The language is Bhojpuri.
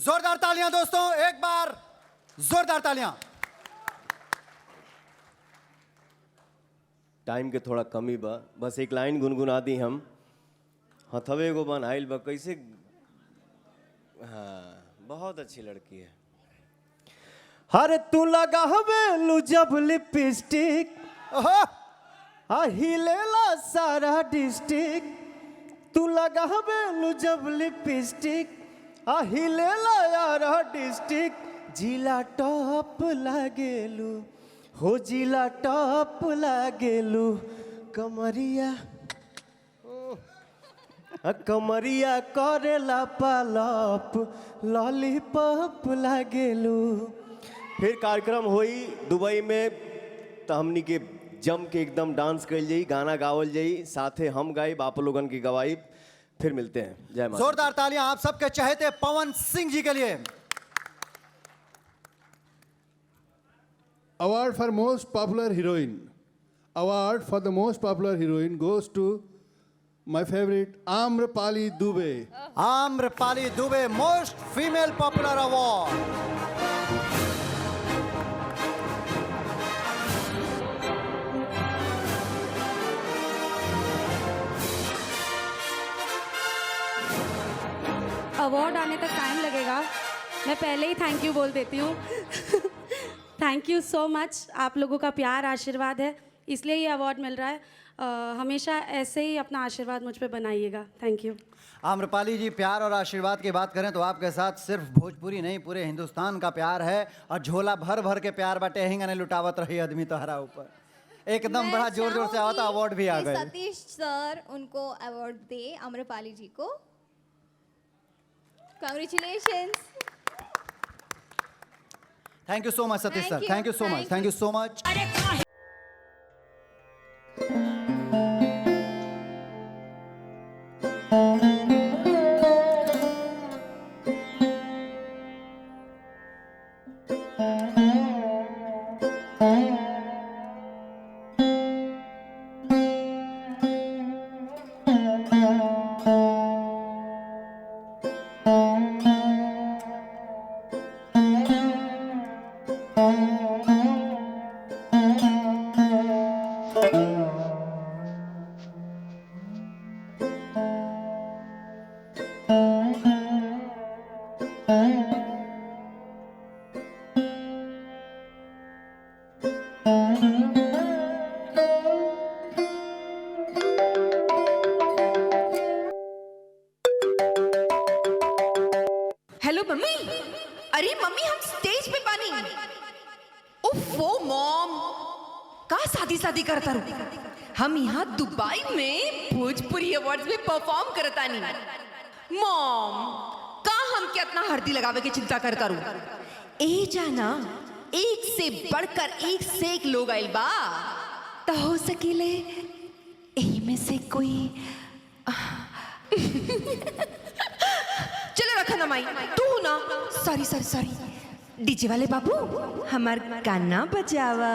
जोरदार तालियां दोस्तों, एक बार जोरदार तालियां। टाइम के थोड़ा कमी बा, बस एक लाइन गुनगुना दी हम। हथवे को बनाइल बा कैसे। हाँ, बहुत अच्छी लड़की है। हर तू लगा हवेलू जब लिपस्टिक, हिलेला सारा डिस्ट्रिक्ट। तू लगा हवेलू जब लिपस्टिक, हिलेला यारा डिस्ट्रिक्ट। जिला टॉप लागेलू हो, जिला टॉप लागेलू। कमरिया कमरिया करेला पालप, लॉलीपॉप लागेलू। फिर कार्यक्रम हुई दुबई में, तो हमनी के जम के एकदम डांस कर जाई, गाना गावल जाई, साथे हम गाई, आप लोगन की गवाई। फिर मिलते हैं। जय माता। जोरदार तालियां आप सबके चहेते पवन सिंह जी के लिए। Award for most popular heroine. Award for the most popular heroine goes to my favorite Amrapali Dubey. Amrapali Dubey, most female popular award. Award आने तक टाइम लगेगा, मैं पहले ही थैंक यू बोल देती हूँ। थैंक यू सो मच, आप लोगों का प्यार आशीर्वाद है, इसलिए ये अवार्ड मिल रहा है। हमेशा ऐसे ही अपना आशीर्वाद मुझ पे बनाइएगा। Thank you. आम्रपाली जी, प्यार और आशीर्वाद की बात करें तो आपके साथ सिर्फ भोजपुरी नहीं, पूरे हिंदुस्तान का प्यार है, और झोला भर भर के प्यार बाटे हिंगने लुटावत रही आदमी तोहरा ऊपर। एकदम बड़ा जोर जोर से आवा था, अवार्ड भी आ गए। सतीश सर उनको अवार्ड दे आम्रपाली जी को। Congratulations. Thank you so much Satish sir, thank you so much, thank you so much. Hello mummy. अरे मम्मी, हम स्टेज पे बानी। ओफो मॉम, का शादी शादी करता रू। हम यहाँ दुबई में भोजपुरी अवार्ड्स में परफॉर्म करतानी। मॉम, का हम क्या इतना हल्दी लगावे की चिंता करता रू। ए जाना, एक से बढ़कर एक से एक लोग आइल बा, तो हो सकेले एही में से कोई। चलो रखा ना माई, तू ना। Sorry sorry sorry. डीजे वाले बाबू, हमार गाना बजावा।